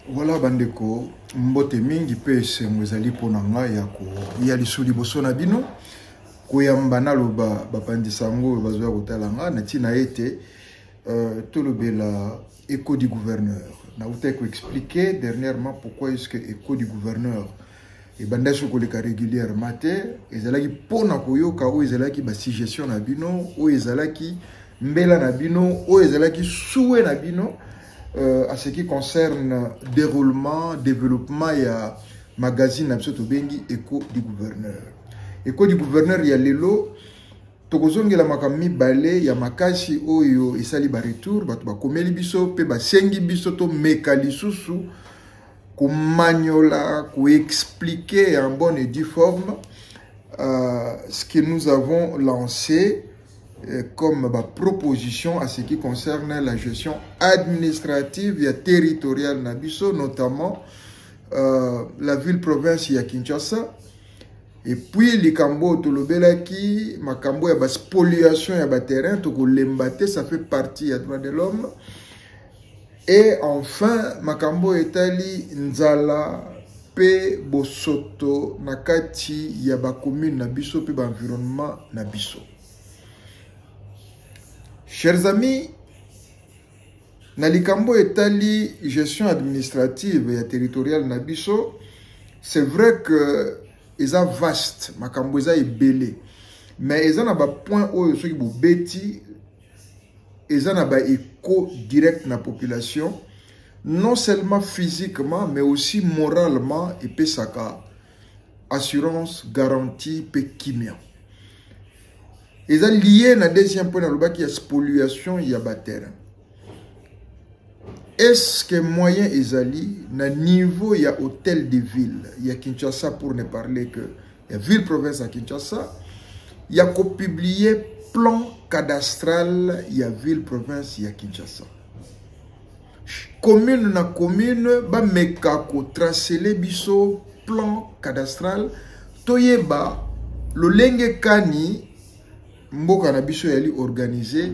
Voilà bandeko, mbote mingi pe se mwezali ponanga ya lisuli boso na bino koyamba naloba bapandisa ngo bazwa kotalanga na tina ete tolobela écho du gouverneur. Na uta ko expliquer dernièrement pourquoi est-ce que écho du gouverneur et banda sokoleka régulièrement te ezalaki pona koyoka o ezalaki ba suggestion na bino o ezalaki mbela na bino o ezalaki souhait na bino. À ce qui concerne déroulement, développement, il y a magazine absolument bengi écho du gouverneur. Écho du gouverneur, il y a l'élo. Tokozongi la makami balé, il y a makashi oyo isali ba retour, ba komeli biso pe ba sengi biso to mekali susu ko magnola, ko expliquer en bonne et due forme ce que nous avons lancé comme proposition à ce qui concerne la gestion administrative et territoriale Nabiso, notamment la ville-province ya Kinshasa. Et puis, les Kambo Tolobelaki, ma Kambo ya spoliation ya terrain, Toko Lembate, ça fait partie ya droit de l'homme. Et enfin, ma Kambo Etali Nzala, Pe Bosoto, Nakati, ya commune Nabiso, Pe environnement Nabiso. Chers amis, Nalikambo etali gestion administrative et territoriale Nabiso, c'est vrai que ils ont vaste, makambo eza ebele, mais ils ont un point où ceux qui bo beti, ils ont un écho direct na population, non seulement physiquement mais aussi moralement et pesaka assurance garantie pe kimia. Ils sont liés à deuxième point dans le bas qui est spoliation y a terrain. Est-ce que moyen ezali na niveau y a hôtel de ville y a Kinshasa pour ne parler que y a ville province à Kinshasa y a qu'au publier plan cadastral y a ville province y a Kinshasa commune na commune ba meka ko tracer les biso plan cadastral toyeba lo lenge kani mboka na biso yali organisé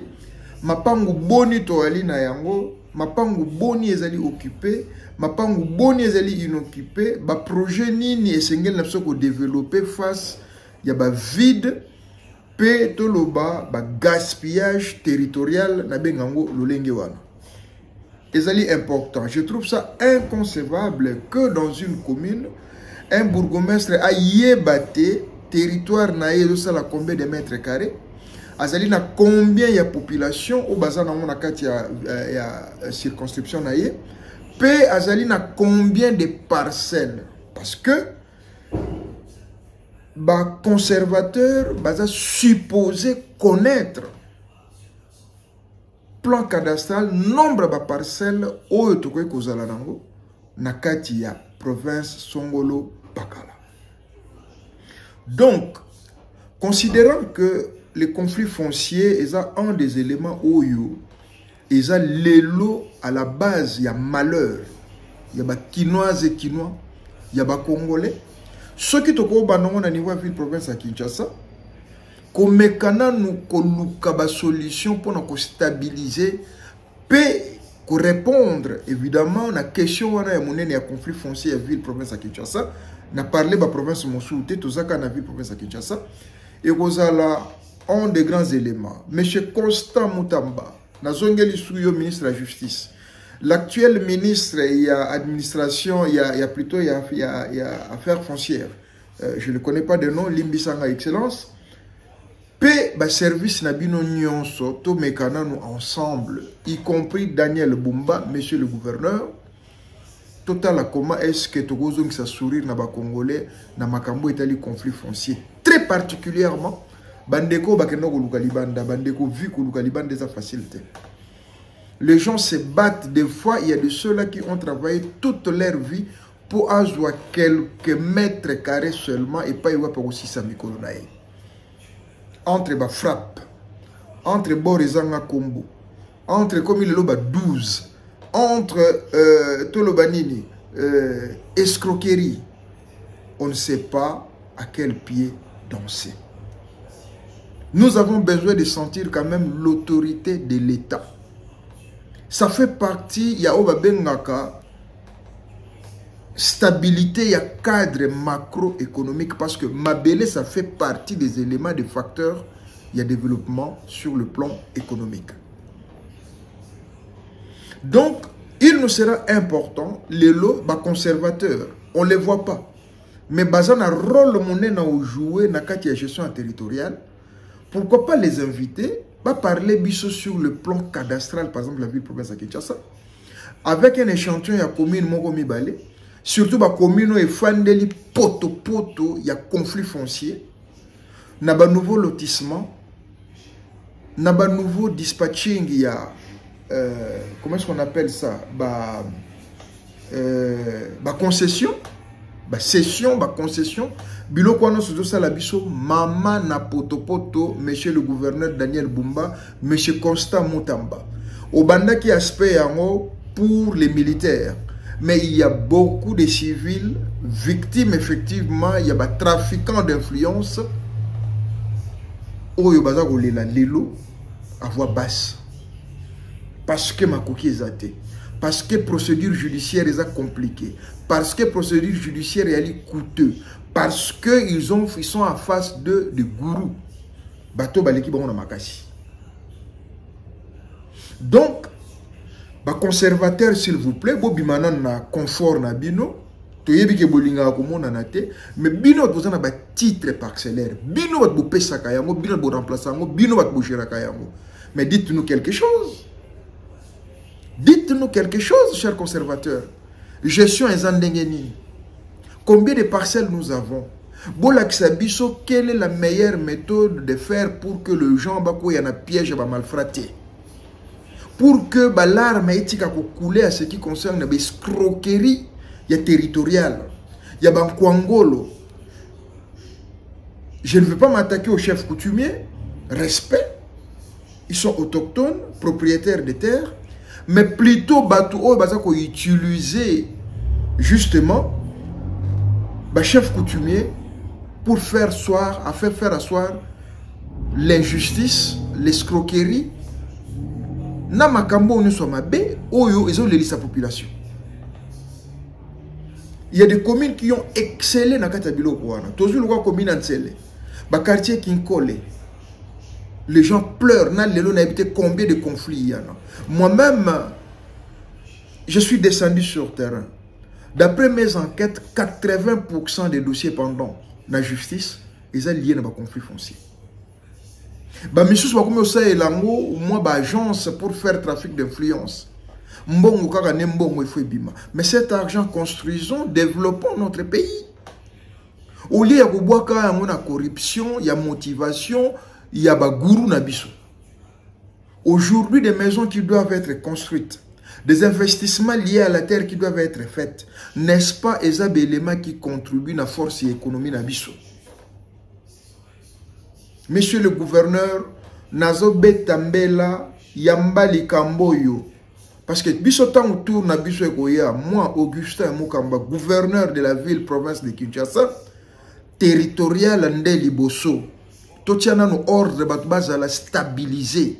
mapangu boni to ali na yango mapangu boni ezali occupé mapangu boni ezali inoccupé ba projet nini esengel na biso ko développer face ya ba vide pe toloba ba gaspillage territorial na bengango lolenge wana ezali important. Je trouve ça inconcevable que dans une commune un bourgmestre a yebate territoire na yezo la combien de mètres carrés azali na combien ya population au bazana na kati ya circonscription na ye pe azali na combien de parcelles parce que ba conservateur baza supposé connaître plan cadastral nombre ba parcelles oyo tokoki kozala nango na kati ya province Songolo Bakala. Donc considérant que les conflits fonciers est un des éléments oyo est l'élo à la base, il y a malheur, il y a Kinois et Kinois, il y a Congolais. Ceux qui toko banongo na niveau ville province à Kinshasa, comme mekana nous koluka ba solution pour nous stabiliser, pe ko répondre évidemment na question wana ya monene ya conflit foncier à ville province à Kinshasa, na parler ba province Mosulte tozaka na ville province à Kinshasa et kozala un des grands éléments. Monsieur Constant Moutamba, Nazongeli Souyo, ministre de la Justice. L'actuel ministre, il y a administration, il y a plutôt il y a affaires foncières. Je ne connais pas de nom, Limbisanga Excellence. P, service Nabino Nyonso, to mekana nous ensemble, y compris Daniel Bumba, monsieur le gouverneur. Total, comment est-ce que Togozong sa sourire na ba Congolais, na makambo etali conflit foncier. Très particulièrement, Bandeko bakeno koluka libanda, bandeko vu koluka libanda des facilités. Les gens se battent des fois, il y a de ceux-là qui ont travaillé toute leur vie pour avoir quelques mètres carrés seulement et pas y avoir aussi sa mikolonae. Entre ba frappe, entre Borizanga Kombo, entre comme il loba 12, entre Tolobanini, escroquerie, on ne sait pas à quel pied danser. Nous avons besoin de sentir quand même l'autorité de l'État. ça fait partie, il y a Obabengaka, stabilité, il y a cadre macroéconomique, parce que Mabélé, ça fait partie des éléments, des facteurs, il y a développement sur le plan économique. Donc, il nous sera important, les lots conservateurs, on ne les voit pas. Mais bazan a rôle monnaie na jouer na la gestion territoriale. Pourquoi pas les inviter, pas parler biso sur le plan cadastral, par exemple la ville province à Kinshasa, avec un échantillon, il y a commune Mokomi Balé, surtout la commune où il y a poto, il y a conflit foncier, il y a un nouveau lotissement, il y a un nouveau dispatching, il y a, comment est-ce qu'on appelle ça, concession, cession, concession, biloko wana sozo sala biso mama na poto, monsieur le gouverneur Daniel Bumba, monsieur Constant Mutamba. Au banda qui aspect yango pour les militaires, mais il y a beaucoup de civils victimes effectivement, il y a des trafiquants d'influence. Oyo baza kolela lelo à voix basse. Parce que ma coquille est athée. Parce que procédure judiciaire est compliquée. Parce que procédure judiciaire est coûteux. Parce qu'ils sont en face de gourous. Bateau baleki bango na makasi. Donc, conservateur s'il vous plaît, bo bimana na confort na bino, toyebi ke bolinga komona na te, mais bino boza na ba titre parcellaire. Bino bat bo pesaka yango, bino bo remplacer yango, bino bat bo géraka yango. Mais dites-nous quelque chose. Dites-nous quelque chose, chers conservateurs. Gestion ezandengeni. Combien de parcelles nous avons? Bolaksabiso, quelle est la meilleure méthode de faire pour que le gens bako y en a piège va malfrater? Pour que l'arme éthique a coulé à ce qui concerne les escroqueries, il y a territorial, il y a bankwangolo. Je ne veux pas m'attaquer aux chefs coutumiers, respect, ils sont autochtones, propriétaires des terres, mais plutôt bateau bazako utiliser justement chef coutumier pour faire asseoir l'injustice, l'escroquerie. Na makambo ne soit mabe, oyo ils ont l'élit sa population. Il y a des communes qui ont excellé dans Katabilo Kouana. Toujours le commune Ansele. Quartier Kinkole. Les gens pleurent. N'a habité combien de conflits il y en a. Moi-même, je suis descendu sur terrain. D'après mes enquêtes, 80% des dossiers pendant la justice, ils sont liés à un conflit foncier. Agence pour faire trafic d'influence. Mais cet argent, construisons, développons notre pays. Au lieu de la corruption, il y a motivation, il y a gourou nabiso. Aujourd'hui, des maisons qui doivent être construites, des investissements liés à la terre qui doivent être faits, n'est-ce pas des éléments qui contribuent à la force et l'économie nabiso? Monsieur le gouverneur, Nazo Betambela, Yambali Kamboyo, parce que bisotan autour na biso ekoya, moi Augustin Mukamba, gouverneur de la ville province de Kinshasa, territorial nde liboso, totiana no ordre bato bazala stabiliser,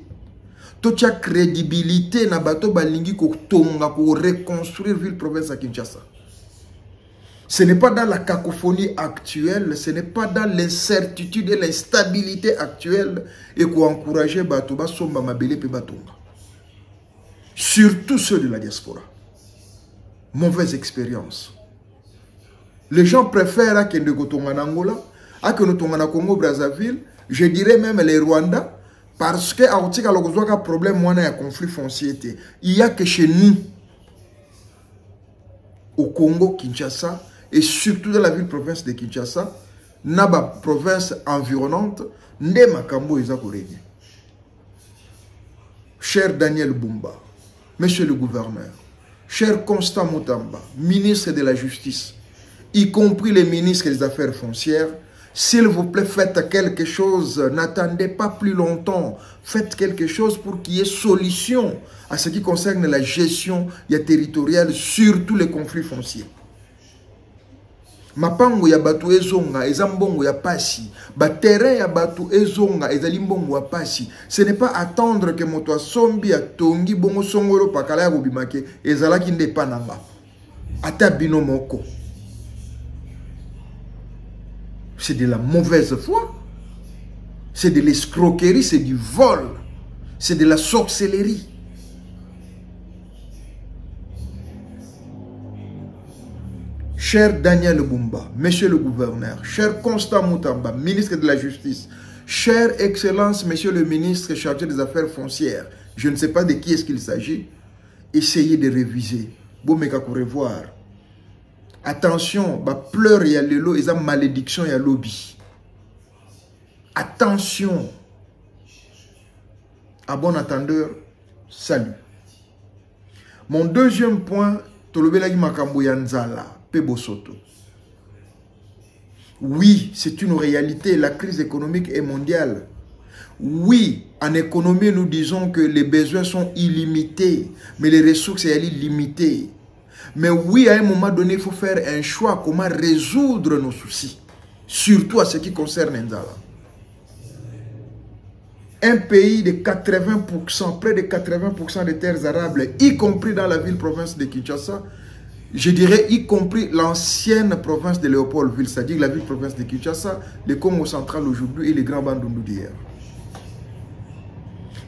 totia crédibilité na bato balingi ko tonga ko reconstruire ville province à Kinshasa. Ce n'est pas dans la cacophonie actuelle, ce n'est pas dans l'incertitude et l'instabilité actuelle et qu'on encourage Batoba Somba Mabele pe Batonga. Surtout ceux de la diaspora. Mauvaise expérience. Les gens préfèrent que nous Gotonga en Angola, à que nous Tonga en Congo Brazzaville, je dirais même les Rwandais, parce que à Otika Logozwaka problème il y a un conflit foncier. Il n'y a que chez nous, au Congo, Kinshasa, et surtout dans la ville-province de Kinshasa, Naba, province environnante, Ndema Kambo Ezakorege. Cher Daniel Bumba, monsieur le gouverneur, cher Constant Mutamba, ministre de la Justice, y compris les ministres des Affaires foncières, s'il vous plaît, faites quelque chose, n'attendez pas plus longtemps, faites quelque chose pour qu'il y ait solution à ce qui concerne la gestion territoriale, surtout les conflits fonciers. Mapango ya batu ezonga, ezambongo ya pasi. Ba terrain ya batu ezonga, ezalimbongo ya pasi. Ce n'est pas attendre que moto sombi a tongi bongo songolo pakala ya bobimake, ezalaki nde pananga. Ata bino moko. C'est de la mauvaise foi. C'est de l'escroquerie, c'est du vol. C'est de la sorcellerie. Cher Daniel Bumba, Monsieur le gouverneur, cher Constant Moutamba, ministre de la Justice, cher Excellence, Monsieur le ministre chargé des Affaires foncières, je ne sais pas de qui est-ce qu'il s'agit, essayez de réviser. Bon, mais qu'à revoir. Attention, bah pleurs y a l'élo, et ça malédiction y a lobby. Attention. À bon attendeur, salut. Mon deuxième point, Tolobelagi Makambo Yanzala. Pebosoto. Oui, c'est une réalité. La crise économique est mondiale. Oui, en économie, nous disons que les besoins sont illimités, mais les ressources sont limitées. Mais oui, à un moment donné, il faut faire un choix comment résoudre nos soucis, surtout à ce qui concerne Nzala. Un pays de 80%, près de 80% des terres arables, y compris dans la ville-province de Kinshasa, je dirais y compris l'ancienne province de Léopoldville, c'est-à-dire la ville-province de Kinshasa, le Congo central aujourd'hui et les grands bandundu d'hier.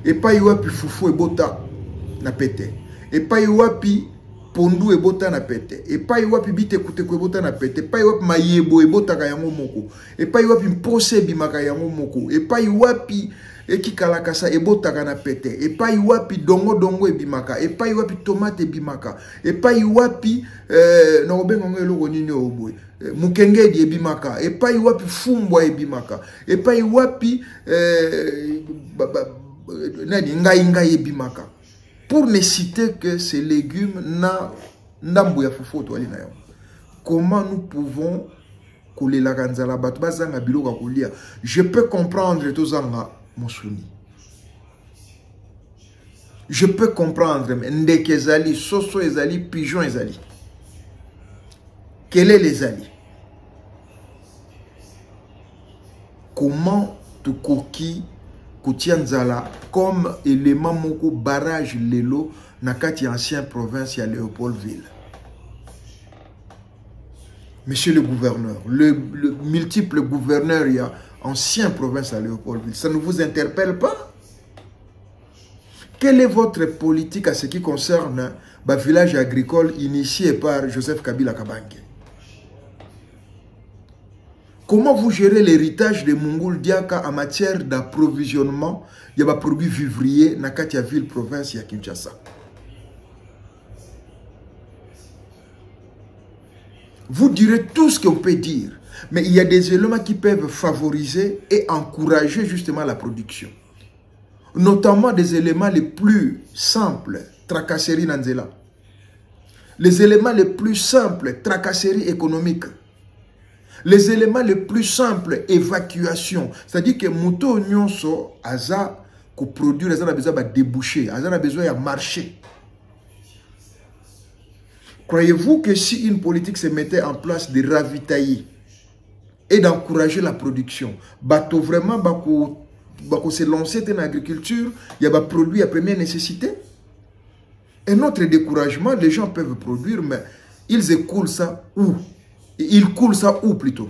Et pas yoapi Foufou et Bota na pété. Et pas yoapi Pondu et Bota na pété. Et pas yoapi Bite Kouteko et Bota na pété. Et pas yoapi Mayebo et Bota kayango moko. Et pas yoapi Mpose Bimaka yango moko. Et pas yoapi Eki Kalakasa et Bota na pété. Et pas yoapi Dongo Dongo et Bimaka. Et pas yoapi Tomate et Bimaka. Et pas yoapi Norobengo et Loronini Oboe. Mukenge di Bimaka. Et pas yoapi Fumbwa et Bimaka. Et pas yoapi Ngai Bimaka. Pour ne citer que ces légumes, comment nous pouvons couler la ganzala batbazanga biloga kulia? Je peux comprendre tozanga mosuni. Je peux comprendre ndeke ezali, soso ezali, pigeon ezali. Quel est les ali? Comment te coquille Koutianzala comme élément moko barrage lelo nakati ancien province à Léopoldville. Monsieur le gouverneur, le multiple gouverneur il y a ancien province à Léopoldville, ça ne vous interpelle pas? Quelle est votre politique à ce qui concerne le village agricole initié par Joseph Kabila Kabange? Comment vous gérez l'héritage de Mungoul Diaka en matière d'approvisionnement de produits vivriers dans la ville-province de Kinshasa? Vous direz tout ce qu'on peut dire, mais il y a des éléments qui peuvent favoriser et encourager justement la production. Notamment des éléments les plus simples, tracasserie Nanzela. Les éléments les plus simples, tracasserie économique. Les éléments les plus simples, évacuation. C'est-à-dire que Mouto Nyonso, Aza, qu'on produit, Aza a besoin de déboucher, Aza a besoin de marcher. Croyez-vous que si une politique se mettait en place de ravitailler et d'encourager la production, bateau vraiment, bako se lancer dans l'agriculture, il y a des produits à première nécessité? Et notre découragement, les gens peuvent produire, mais ils écoulent ça où? Ils coulent ça où plutôt?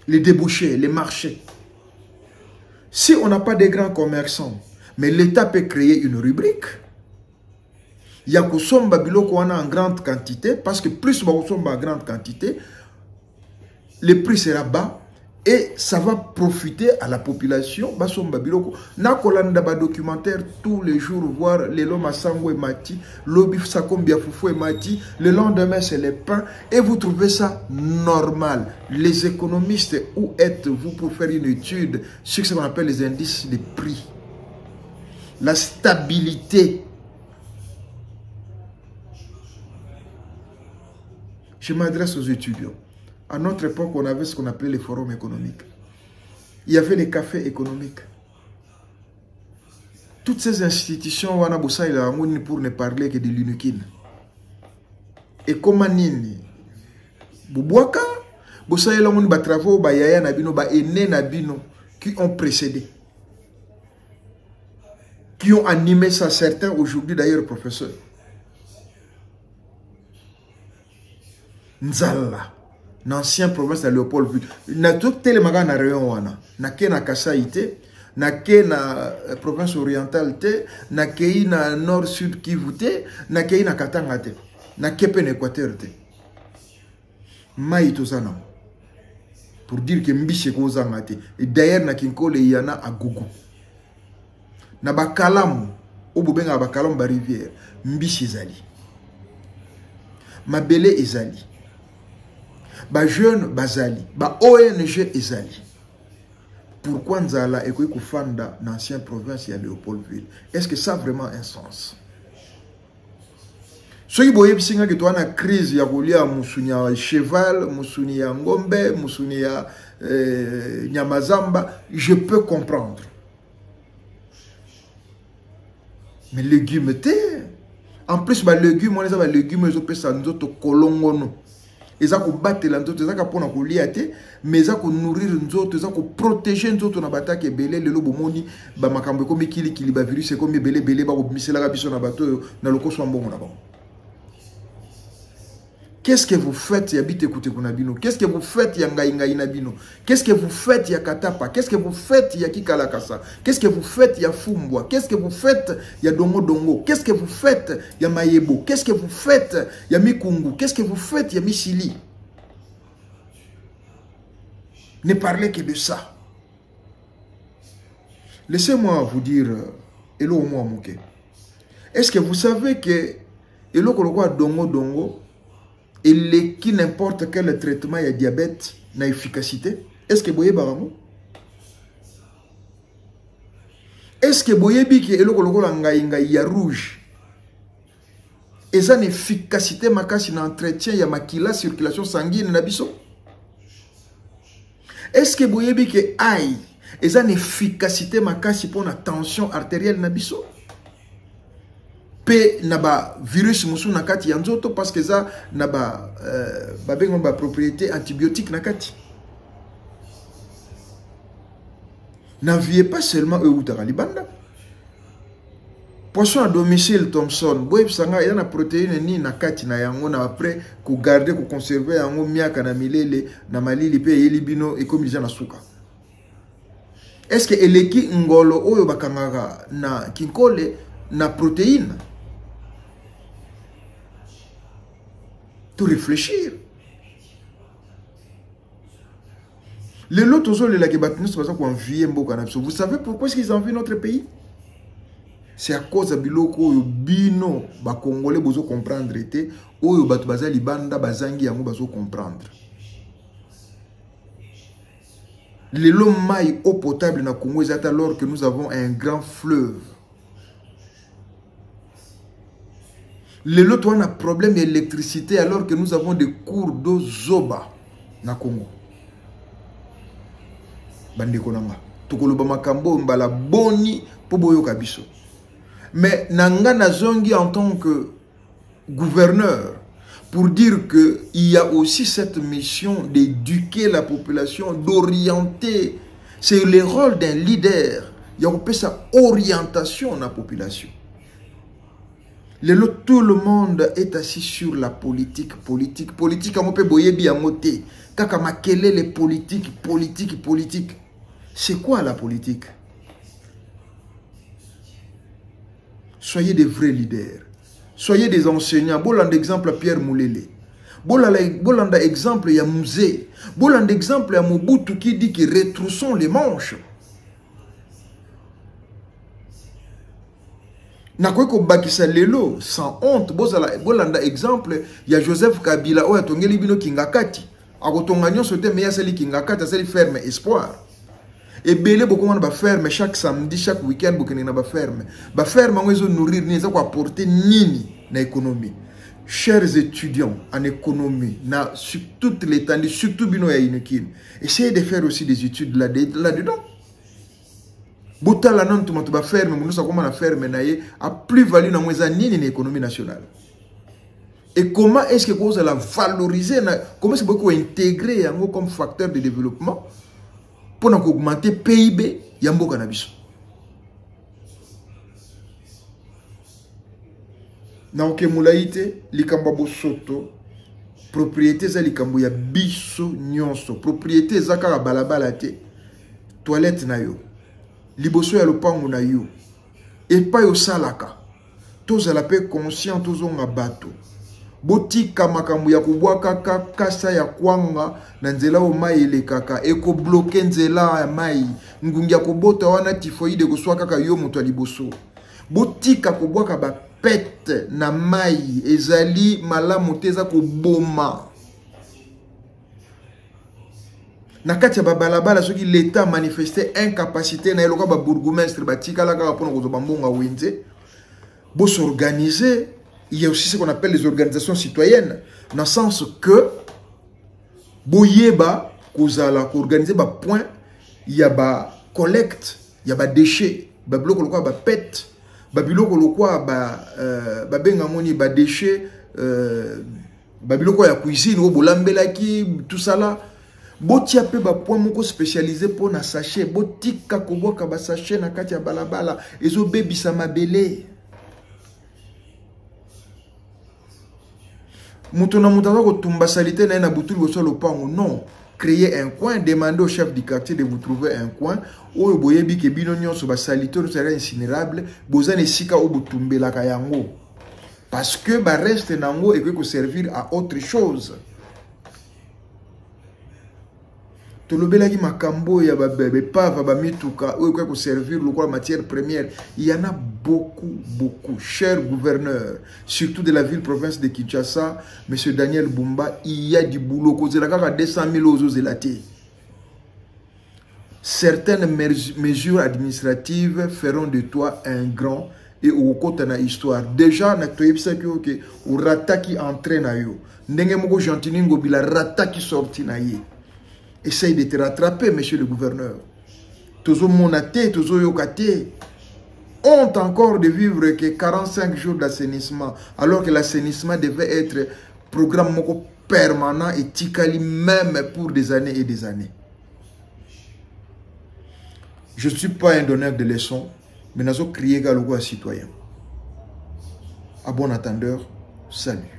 Les débouchés, les marchés. Si on n'a pas de grands commerçants, mais l'État peut créer une rubrique. Il y a que somba biloko en grande quantité, parce que plus on somba en grande quantité, le prix sera bas et ça va profiter à la population. Basomba biloko. Na kolanda ba documentaire tous les jours, voir le loma sango et mati, l'obi sakombia foufou et mati, le lendemain c'est le pain, et vous trouvez ça normal. Les économistes, où êtes-vous pour faire une étude sur ce qu'on appelle les indices de prix? La stabilité. Je m'adresse aux étudiants. À notre époque, on avait ce qu'on appelait les forums économiques. Il y avait les cafés économiques. Toutes ces institutions, on a besoin pour ne parler que de l'unukine. Et comment nini, Boubouaka, Boussaïla Mouni Batravo, Bayaya Nabino, Baene Nabino, qui ont précédé. Qui ont animé ça, certains aujourd'hui d'ailleurs, professeurs. Nzala, l'ancien province de Léopoldville. Na tout télémaga na rayon wana. Na ke na Kasaïté, na ke na province orientale te, na ke na nord sud Kivu te, na ke na Katanga te, na ke pen Équateur te. Maï tozana. Pour dire que mbiche kozanga te. Et d'ailleurs na kinkole yana à Gougou. Na bakalamu, obubenga bakalamu ba rivière, mbiche ezali. Mabele ezali. Ba jeune bazali, ba ONG ezali. Pourquoi Nzala ekoki kofanda dans l'ancienne province ya Léopoldville? Est-ce que ça a vraiment un sens? Soki boye bisinga que toi na crise ya kolia musuni ya cheval, musuni ya ngombe, musuni ya nyamazamba, je peux comprendre. Mais légumes te. En plus ba légumes, on les a ba légumes zo pesa nzoto kolongono. Eza ko batela nzoto, eza ka pona ko lia te, mais eza ko nourrir nzoto, eza ko protéger nzoto na batake belé lelo bomoni ba makambo ko mikili kili ba virus ko mi belé ba ko misela ka biso na bato na lokoso mbongo na ba. Qu'est-ce que vous faites Yabite Koute Kunabino? Qu'est-ce que vous faites Yangaïnga Inabino? Qu'est-ce que vous faites Yakatapa? Qu'est-ce que vous faites Yakikalakasa? Qu'est-ce que vous faites Yafumbwa? Qu'est-ce que vous faites Yadongo Dongo? Qu'est-ce que vous faites Yamayebo? Qu'est-ce que vous faites Yamikungu? Qu'est-ce que vous faites Yamishili? Ne parlez que de ça. Laissez-moi vous dire, Elo Omo Amouke. Est-ce que vous savez que Elo Kolokwa Dongo Dongo et qui n'importe quel traitement de diabète n'a efficacité? Est-ce que vous voyez Baramo? Est-ce que vous voyez que il y a rouge? Et ça, une efficacité makasi dans l'entretien, il y a makila circulation sanguine nabiso? Est-ce que vous voyez que aïe? Et ça, une efficacité makasi pour la tension artérielle nabiso? Pe naba virus musu nakati yanzoto parce que ça naba bengo ba propriété antibiotique nakati. N'enviez pas seulement eux ou Taralibanda. Poisson à domicile Thomson, boy sanga il y a na protéine ni nakati na yango na après ko garder ko conserver yango miaka na milele na malili pe elibino et comme ils en asuka. Est-ce que eleki ngolo oyo bakangaka na kinkole na protéine? Tout réfléchir. Les lots aux les laguebatines sont pas envier Mbokanapso. Vous savez pourquoi est-ce qu'ils envient notre pays? C'est à cause de biloko bino ba congolais bozo comprendre été oyo batu bazali banda bazangi yango bazo comprendre. Les lots maille eau potable na Congo est alors que nous avons un grand fleuve. Les lots ont un problème d'électricité alors que nous avons des cours d'eau zoba na Congo. Bande konanga. Tukoloba makambo mbala boni po boyo kabiso. Mais nanga na zongi en tant que gouverneur pour dire que il y a aussi cette mission d'éduquer la population, d'orienter. C'est le rôle d'un leader. Il y a sa orientation dans la population. Tout le monde est assis sur la politique. Politique, on peut boyer bien moté. Kaka makele les politiques. C'est quoi la politique? Soyez des vrais leaders. Soyez des enseignants. Bolanda exemple Pierre Moulele. Bolanda exemple ya Musée. Bolanda exemple ya Mobutu qui dit que retroussons les manches. Nakweko bakisa lelo sans honte bolanda exemple ya Joseph Kabila oya tongeli bino kingakati akotonga nyonso te meya sali kingakati asali ferme espoir et belé beaucoup na ba ferme chaque samedi chaque week-end bokene na ba ferme ngwezo nourrir ni za ko apporter nini na économie. Chers étudiants en économie na sur toute l'étendue surtout bino ya inekin, essayez de faire aussi des études là-dedans. Botala non tu matuba ferme munusa koma na ferme na ye a plus value na mweza nini na économie nationale. Et comment est-ce que vous allez valoriser, comment est-ce que vous pouvez intégrer comme facteur de développement pour augmenter le PIB Yambo Cannabis. Na oke mulaite likambo bosoto propriété za likambo ya biso nyonso propriété za kaka balabala te toilette na yo liboso ya lopango na yo epa yo salaka tozala pe conscient tozonga bato botika makambo ya kubwaka kasa ya kwanga na nzela o mai elekaka eko bloquer nzela ya mai ngungi ya kobota wana typhoïde kuswa kaka yo moto liboso botika kubwaka ba pète na mai ezali malamu teza ko boma na kati ya babalabala soki l'état manifesté incapacité na eloka ba bourgmestre batika la kaka pona ko mbonga wenze bo s'organiser. Il y a aussi ce qu'on appelle les organisations citoyennes dans le sens que boyeba kozala ko organiser ba point il y a ba collecte il y a ba déchets ba bloc lokwa ba pète babiloko lokwa ba benga moni ba déchets babiloko ya cuisine o bolambelaki tout ça là botia pe ba point moko spécialisé pour na sachet botika koboka ba sachet na kati ya balabala ezo bebisa mabele mutuna mutaka ko tumba salité na butuli bo solo pango non. Créer un coin, demander au chef du quartier de vous trouver un coin où vous voyez que binonyon sur la salité sera incinérable, vous avez sika ou butumbe la kayango. Parce que bah reste nango et que servir à autre chose. To lobela ki makambo ya ba pava ba mituka ou que servir le matière première, il y en a beaucoup, cher gouverneur, surtout de la ville-province de Kinshasa, M. Daniel Bumba, il y a du boulot. Cause la kaka 200 000 aux zélatés. Certaines mesures administratives feront de toi un grand et au côté de l'histoire. Déjà, au rata qui entraîne à yo. Ndenge moko jantiningo bila rata qui sorti na ye. Essaye de te rattraper, monsieur le gouverneur. Tozo monate, tozo yokate. Honte encore de vivre que 45 jours d'assainissement, alors que l'assainissement devait être programme permanent et tikali même pour des années et des années. Je ne suis pas un donneur de leçons, mais nous avons crié à citoyen. À bon attendeur, salut.